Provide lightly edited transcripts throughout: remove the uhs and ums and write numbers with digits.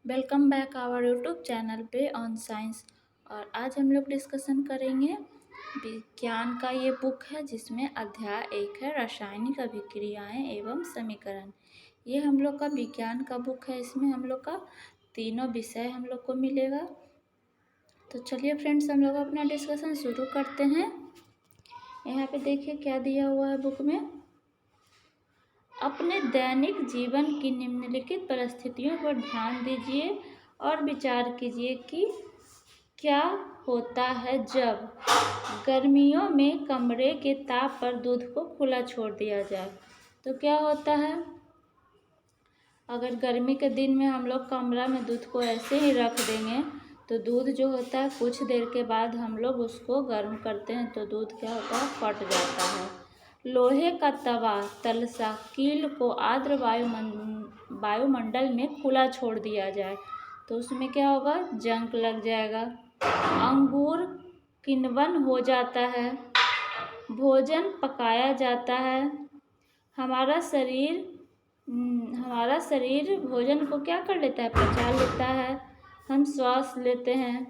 Welcome back our YouTube channel पे on science. और आज हम लोग डिस्कशन करेंगे विज्ञान का ये बुक है जिसमें अध्याय 1 है रासायनिक अभिक्रियाएं एवं समीकरण। ये हम लोग का विज्ञान का बुक है। इसमें हम लोग का तीनों विषय हम लोग को मिलेगा। तो चलिए फ्रेंड्स, हम लोग अपना डिस्कशन शुरू करते हैं। यहाँ पे देखिए क्या दिया हुआ है बुक में। अपने दैनिक जीवन की निम्नलिखित परिस्थितियों पर ध्यान दीजिए और विचार कीजिए कि क्या होता है जब गर्मियों में कमरे के ताप पर दूध को खुला छोड़ दिया जाए। तो क्या होता है, अगर गर्मी के दिन में हम लोग कमरा में दूध को ऐसे ही रख देंगे तो दूध जो होता है कुछ देर के बाद हम लोग उसको गर्म करते हैं तो दूध क्या होता है, फट जाता है। लोहे का तवा तलसा कील को आर्द्र वायुमंडल में खुला छोड़ दिया जाए तो उसमें क्या होगा, जंग लग जाएगा। अंगूर किण्वन हो जाता है। भोजन पकाया जाता है। हमारा शरीर भोजन को क्या कर लेता है, पचा लेता है। हम श्वास लेते हैं।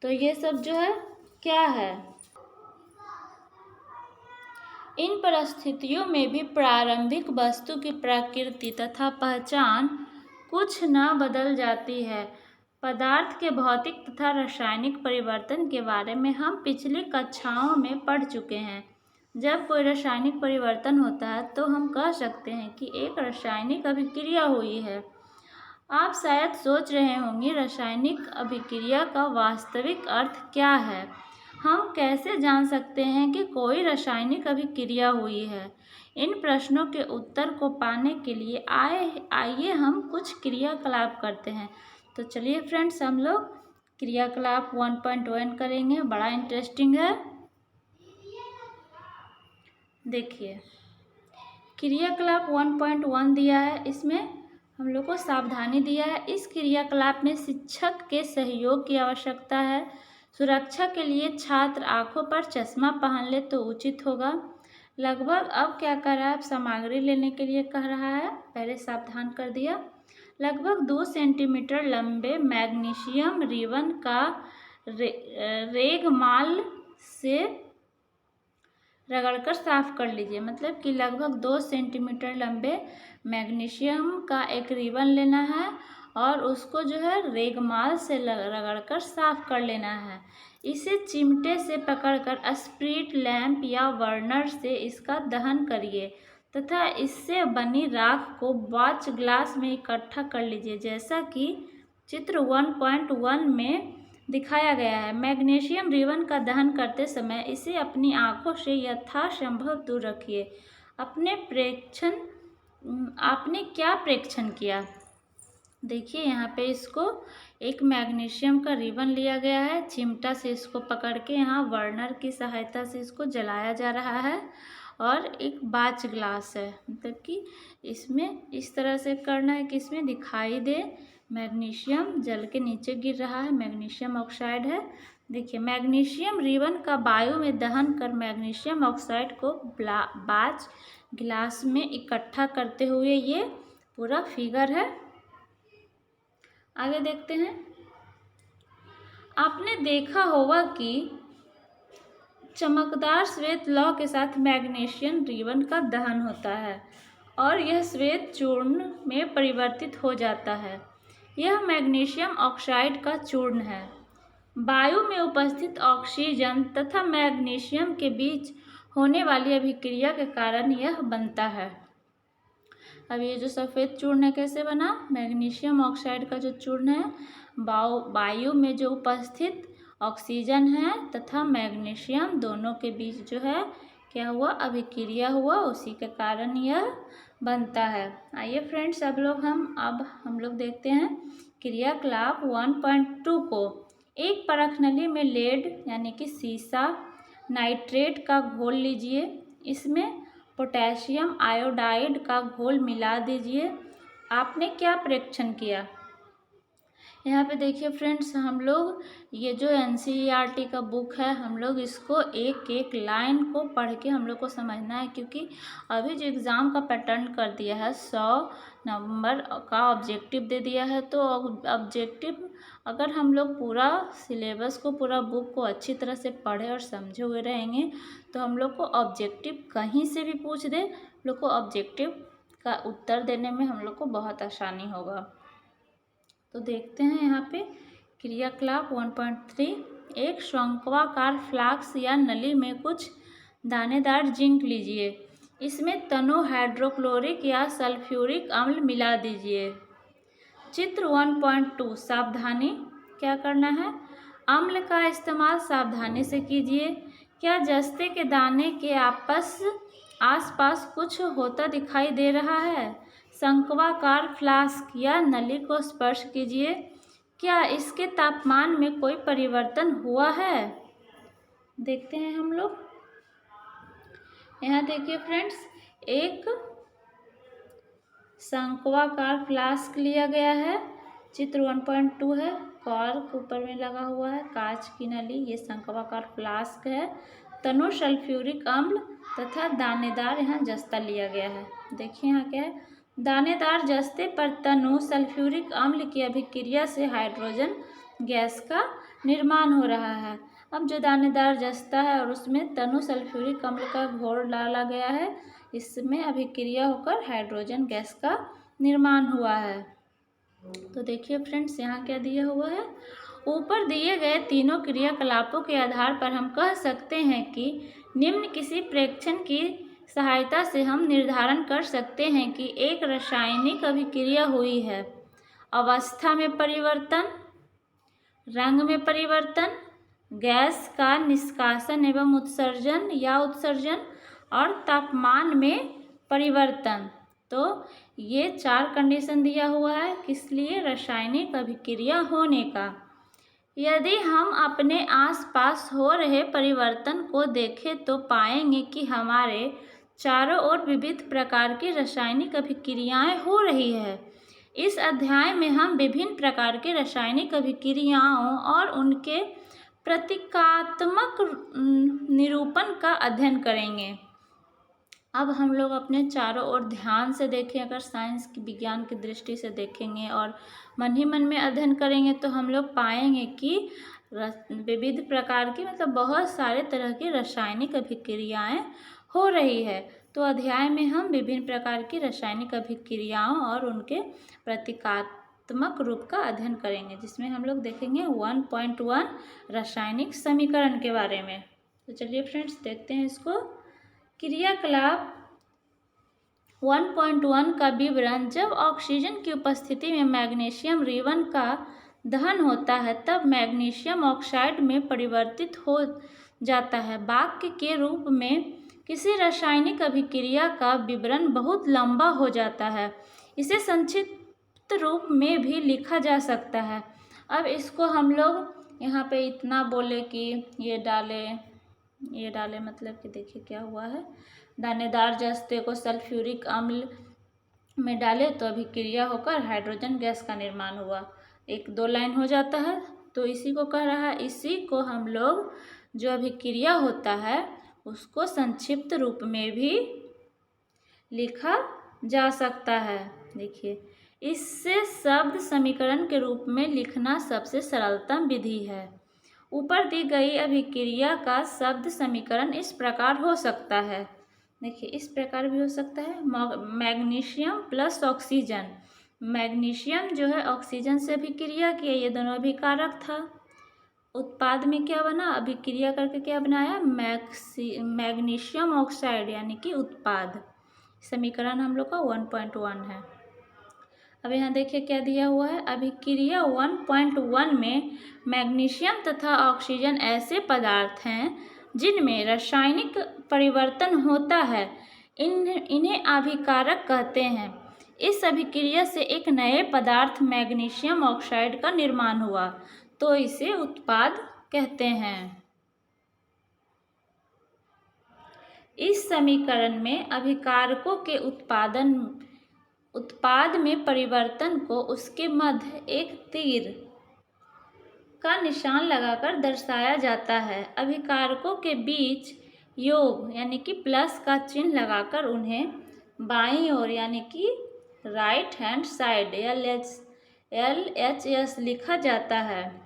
तो ये सब जो है क्या है, इन परिस्थितियों में भी प्रारंभिक वस्तु की प्रकृति तथा पहचान कुछ न बदल जाती है। पदार्थ के भौतिक तथा रासायनिक परिवर्तन के बारे में हम पिछली कक्षाओं में पढ़ चुके हैं। जब कोई रासायनिक परिवर्तन होता है तो हम कह सकते हैं कि एक रासायनिक अभिक्रिया हुई है। आप शायद सोच रहे होंगे रासायनिक अभिक्रिया का वास्तविक अर्थ क्या है। हम कैसे जान सकते हैं कि कोई रासायनिक अभिक्रिया हुई है। इन प्रश्नों के उत्तर को पाने के लिए आइए हम कुछ क्रियाकलाप करते हैं। तो चलिए फ्रेंड्स, हम लोग क्रियाकलाप 1.1 करेंगे। बड़ा इंटरेस्टिंग है। देखिए क्रियाकलाप 1.1 दिया है। इसमें हम लोग को सावधानी दिया है। इस क्रियाकलाप में शिक्षक के सहयोग की आवश्यकता है। सुरक्षा के लिए छात्र आंखों पर चश्मा पहन ले तो उचित होगा। लगभग अब क्या कर रहा है, सामग्री लेने के लिए कह रहा है, पहले सावधान कर दिया। लगभग 2 सेंटीमीटर लंबे मैग्नीशियम रिबन का रेगमाल से रगड़कर साफ कर लीजिए। मतलब कि लगभग 2 सेंटीमीटर लंबे मैग्नीशियम का एक रिबन लेना है और उसको जो है रेगमाल से रगड़कर साफ कर लेना है। इसे चिमटे से पकड़कर स्प्रिट लैंप या बर्नर से इसका दहन करिए तथा इससे बनी राख को वॉच ग्लास में इकट्ठा कर लीजिए, जैसा कि चित्र 1.1 में दिखाया गया है। मैग्नीशियम रिबन का दहन करते समय इसे अपनी आंखों से यथासंभव दूर रखिए। आपने क्या प्रेक्षण किया। देखिए यहाँ पे इसको एक मैग्नीशियम का रिबन लिया गया है, चिमटा से इसको पकड़ के यहाँ बर्नर की सहायता से इसको जलाया जा रहा है और एक बाच ग्लास है। मतलब कि इसमें इस तरह से करना है कि इसमें दिखाई दे मैग्नीशियम जल के नीचे गिर रहा है, मैग्नीशियम ऑक्साइड है। देखिए मैग्नीशियम रिबन का वायु में दहन कर मैग्नीशियम ऑक्साइड को बाच गिलास में इकट्ठा करते हुए ये पूरा फिगर है। आगे देखते हैं। आपने देखा होगा कि चमकदार श्वेत लौ के साथ मैग्नीशियम रिबन का दहन होता है और यह श्वेत चूर्ण में परिवर्तित हो जाता है। यह मैग्नीशियम ऑक्साइड का चूर्ण है। वायु में उपस्थित ऑक्सीजन तथा मैग्नीशियम के बीच होने वाली अभिक्रिया के कारण यह बनता है। अब ये जो सफ़ेद चूर्ण है कैसे बना, मैग्नीशियम ऑक्साइड का जो चूर्ण है वायु में जो उपस्थित ऑक्सीजन है तथा मैग्नीशियम दोनों के बीच जो है क्या हुआ, अभिक्रिया हुआ, उसी के कारण यह बनता है। आइए फ्रेंड्स, अब हम लोग देखते हैं क्रियाकलाप 1.2 को। एक परख नली में लेड यानी कि सीसा नाइट्रेट का घोल लीजिए। इसमें पोटेशियम आयोडाइड का घोल मिला दीजिए। आपने क्या प्रेक्षण किया। यहाँ पे देखिए फ्रेंड्स, हम लोग ये जो NCERT का बुक है, हम लोग इसको एक एक लाइन को पढ़ के हम लोग को समझना है, क्योंकि अभी जो एग्ज़ाम का पैटर्न कर दिया है 100 नंबर का ऑब्जेक्टिव दे दिया है। तो ऑब्जेक्टिव अगर हम लोग पूरा सिलेबस को, पूरा बुक को अच्छी तरह से पढ़े और समझे हुए रहेंगे तो हम लोग को ऑब्जेक्टिव कहीं से भी पूछ दे, लोग को ऑब्जेक्टिव का उत्तर देने में हम लोग को बहुत आसानी होगा। तो देखते हैं यहाँ पे क्रियाकलाप 1.3। एक शंक्वाकार फ्लास्क या नली में कुछ दानेदार जिंक लीजिए, इसमें तनो हाइड्रोक्लोरिक या सल्फ्यूरिक अम्ल मिला दीजिए। चित्र 1.2। सावधानी, क्या करना है? अम्ल का इस्तेमाल सावधानी से कीजिए। क्या जस्ते के दाने के आसपास कुछ होता दिखाई दे रहा है? शंक्वाकार फ्लास्क या नली को स्पर्श कीजिए। क्या इसके तापमान में कोई परिवर्तन हुआ है? देखते हैं हम लोग। यहाँ देखिए फ्रेंड्स, एक शंक्वाकार फ्लास्क लिया गया है, चित्र 1.2 है, कॉर्क ऊपर में लगा हुआ है, कांच की नली, ये शंक्वाकार फ्लास्क है, तनु सल्फ्यूरिक अम्ल तथा दानेदार यहाँ जस्ता लिया गया है। देखिए यहाँ क्या है, दानेदार जस्ते पर तनु सल्फ्यूरिक अम्ल की अभिक्रिया से हाइड्रोजन गैस का निर्माण हो रहा है। अब जो दानेदार जस्ता है और उसमें तनु सल्फ्यूरिक अम्ल का घोल डाला गया है, इसमें अभिक्रिया होकर हाइड्रोजन गैस का निर्माण हुआ है। तो देखिए फ्रेंड्स, यहाँ क्या दिया हुआ है? ऊपर दिए गए तीनों क्रियाकलापों के आधार पर हम कह सकते हैं कि निम्न किसी प्रेक्षण की सहायता से हम निर्धारण कर सकते हैं कि एक रासायनिक अभिक्रिया हुई है। अवस्था में परिवर्तन, रंग में परिवर्तन, गैस का निष्कासन एवं उत्सर्जन या उत्सर्जन और तापमान में परिवर्तन। तो ये 4 कंडीशन दिया हुआ है किस लिए? रासायनिक अभिक्रिया होने का। यदि हम अपने आसपास हो रहे परिवर्तन को देखें तो पाएंगे कि हमारे चारों ओर विविध प्रकार की रासायनिक अभिक्रियाएं हो रही है। इस अध्याय में हम विभिन्न प्रकार के रासायनिक अभिक्रियाओं और उनके प्रतीकात्मक निरूपण का अध्ययन करेंगे। अब हम लोग अपने चारों ओर ध्यान से देखें, अगर साइंस की, विज्ञान की दृष्टि से देखेंगे और मन ही मन में अध्ययन करेंगे तो हम लोग पाएंगे कि विविध प्रकार की, मतलब बहुत सारे तरह की रासायनिक अभिक्रियाएं हो रही है। तो अध्याय में हम विभिन्न प्रकार की रासायनिक अभिक्रियाओं और उनके प्रतीकात्मक रूप का अध्ययन करेंगे, जिसमें हम लोग देखेंगे 1.1 रासायनिक समीकरण के बारे में। तो चलिए फ्रेंड्स, देखते हैं इसको। क्रियाकलाप 1.1 का विवरण। जब ऑक्सीजन की उपस्थिति में मैग्नीशियम रिवन का दहन होता है तब मैग्नीशियम ऑक्साइड में परिवर्तित हो जाता है। वाक्य के रूप में किसी रासायनिक अभिक्रिया का विवरण बहुत लंबा हो जाता है, इसे संक्षिप्त रूप में भी लिखा जा सकता है। अब इसको हम लोग यहाँ पे इतना बोले कि ये डाले मतलब कि देखिए क्या हुआ है, दानेदार जस्ते को सल्फ्यूरिक अम्ल में डाले तो अभिक्रिया होकर हाइड्रोजन गैस का निर्माण हुआ। 1-2 लाइन हो जाता है, तो इसी को कह रहा है। इसी को हम लोग, जो अभिक्रिया होता है उसको संक्षिप्त रूप में भी लिखा जा सकता है। देखिए, इससे शब्द समीकरण के रूप में लिखना सबसे सरलतम विधि है। ऊपर दी गई अभिक्रिया का शब्द समीकरण इस प्रकार हो सकता है। देखिए, इस प्रकार भी हो सकता है। मैग्नीशियम प्लस ऑक्सीजन, मैग्नीशियम जो है ऑक्सीजन से अभिक्रिया किया, ये दोनों अभिकारक था। उत्पाद में क्या बना? अभिक्रिया करके क्या बनाया? मैग्नीशियम ऑक्साइड, यानी कि उत्पाद। समीकरण हम लोग का 1.1 है। अब यहाँ देखिए क्या दिया हुआ है। अभिक्रिया 1.1 में मैग्नीशियम तथा ऑक्सीजन ऐसे पदार्थ हैं जिनमें रासायनिक परिवर्तन होता है, इन्हें अभिकारक कहते हैं। इस अभिक्रिया से एक नए पदार्थ मैग्नीशियम ऑक्साइड का निर्माण हुआ, तो इसे उत्पाद कहते हैं। इस समीकरण में अभिकारकों के उत्पाद में परिवर्तन को उसके मध्य एक तीर का निशान लगाकर दर्शाया जाता है। अभिकारकों के बीच योग यानी कि प्लस का चिन्ह लगाकर उन्हें बाईं ओर यानी कि राइट हैंड साइड LHS लिखा जाता है।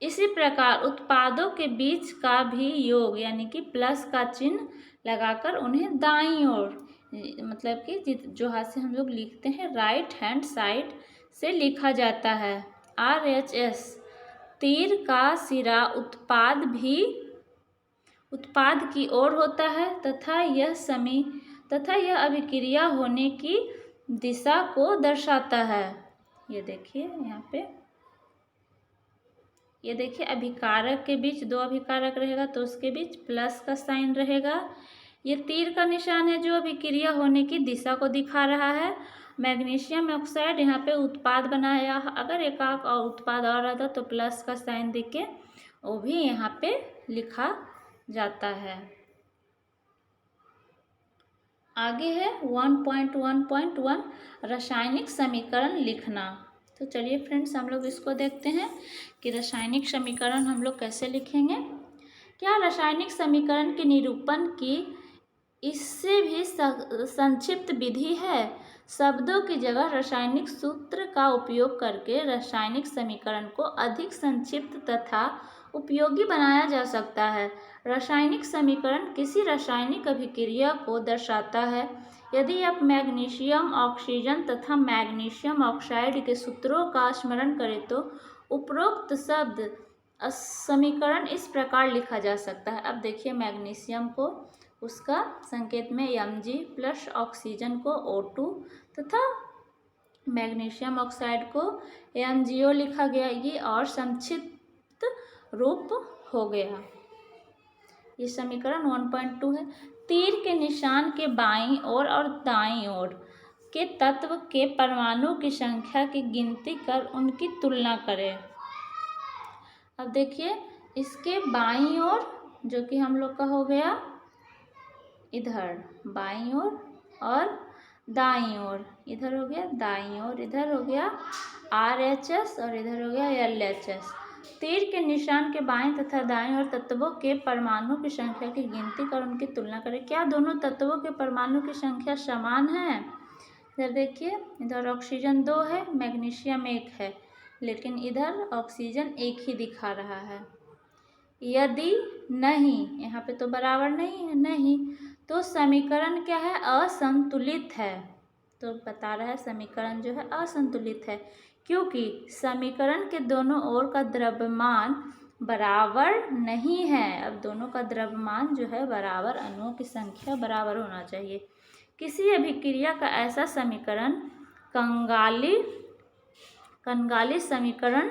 इसी प्रकार उत्पादों के बीच का भी योग यानी कि प्लस का चिन्ह लगाकर उन्हें दाईं ओर मतलब कि जो हाथ से हम लोग लिखते हैं राइट हैंड साइड से लिखा जाता है। RHS तीर का सिरा उत्पाद की ओर होता है तथा यह अभिक्रिया होने की दिशा को दर्शाता है। ये देखिए यहाँ पे, ये देखिए अभिकारक के बीच दो अभिकारक रहेगा तो उसके बीच प्लस का साइन रहेगा। ये तीर का निशान है जो अभिक्रिया होने की दिशा को दिखा रहा है। मैग्नीशियम ऑक्साइड यहाँ पे उत्पाद बनाया, अगर एकाक और उत्पाद और रहता तो प्लस का साइन देख के वो भी यहाँ पे लिखा जाता है। आगे है 1.1.1 रासायनिक समीकरण लिखना। तो चलिए फ्रेंड्स हम लोग इसको देखते हैं कि रासायनिक समीकरण हम लोग कैसे लिखेंगे। क्या रासायनिक समीकरण के निरूपण की इससे भी संक्षिप्त विधि है? शब्दों की जगह रासायनिक सूत्र का उपयोग करके रासायनिक समीकरण को अधिक संक्षिप्त तथा उपयोगी बनाया जा सकता है। रासायनिक समीकरण किसी रासायनिक अभिक्रिया को दर्शाता है। यदि आप मैग्नीशियम ऑक्सीजन तथा मैग्नीशियम ऑक्साइड के सूत्रों का स्मरण करें तो उपरोक्त शब्द समीकरण इस प्रकार लिखा जा सकता है। अब देखिए मैग्नीशियम को उसका संकेत में Mg प्लस ऑक्सीजन को O2 तथा मैग्नीशियम ऑक्साइड को MgO लिखा गया। ये और संक्षिप्त रूप हो गया। ये समीकरण 1.2 है। तीर के निशान के बाईं ओर और दाईं ओर के तत्व के परमाणु की संख्या की गिनती कर उनकी तुलना करें। अब देखिए इसके बाईं ओर जो कि हम लोग का हो गया इधर बाईं ओर और दाईं ओर, इधर हो गया दाईं ओर, इधर हो गया RHS और इधर हो गया LHS। तीर के निशान के बाएं तथा दाएं ओर तत्वों के परमाणु की संख्या की गिनती कर उनकी तुलना करें। क्या दोनों तत्वों के परमाणु की संख्या समान है? इधर देखिए इधर ऑक्सीजन 2 है, मैग्नीशियम 1 है, लेकिन इधर ऑक्सीजन 1 ही दिखा रहा है। यदि नहीं, यहाँ पे तो बराबर नहीं है, नहीं तो समीकरण क्या है? असंतुलित है। तो बता रहा है समीकरण जो है असंतुलित है क्योंकि समीकरण के दोनों ओर का द्रव्यमान बराबर नहीं है। अब दोनों का द्रव्यमान जो है बराबर, अणुओं की संख्या बराबर होना चाहिए। किसी अभिक्रिया का ऐसा समीकरण कंगाली समीकरण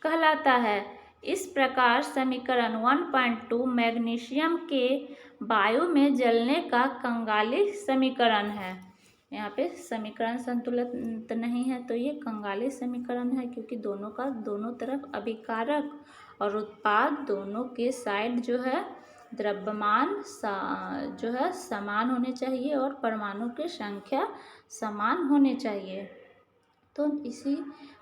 कहलाता है। इस प्रकार समीकरण 1.2 मैग्नीशियम के वायु में जलने का कंगाली समीकरण है। यहाँ पे समीकरण संतुलित नहीं है तो ये कंगाली समीकरण है क्योंकि दोनों तरफ अभिकारक और उत्पाद दोनों के साइड जो है द्रव्यमान जो है समान होने चाहिए और परमाणु की संख्या समान होनी चाहिए। तो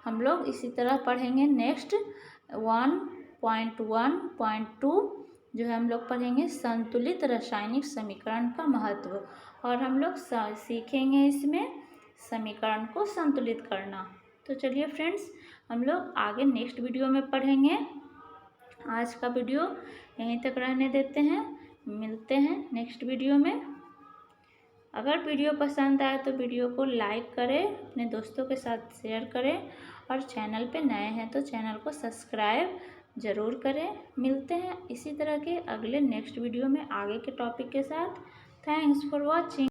हम लोग इसी तरह पढ़ेंगे। नेक्स्ट 1.1.2 जो है हम लोग पढ़ेंगे संतुलित रासायनिक समीकरण का महत्व, और हम लोग सीखेंगे इसमें समीकरण को संतुलित करना। तो चलिए फ्रेंड्स हम लोग आगे नेक्स्ट वीडियो में पढ़ेंगे। आज का वीडियो यहीं तक रहने देते हैं, मिलते हैं नेक्स्ट वीडियो में। अगर वीडियो पसंद आए तो वीडियो को लाइक करें, अपने दोस्तों के साथ शेयर करें, और चैनल पे नए हैं तो चैनल को सब्सक्राइब ज़रूर करें। मिलते हैं इसी तरह के अगले नेक्स्ट वीडियो में आगे के टॉपिक के साथ। Thanks for watching.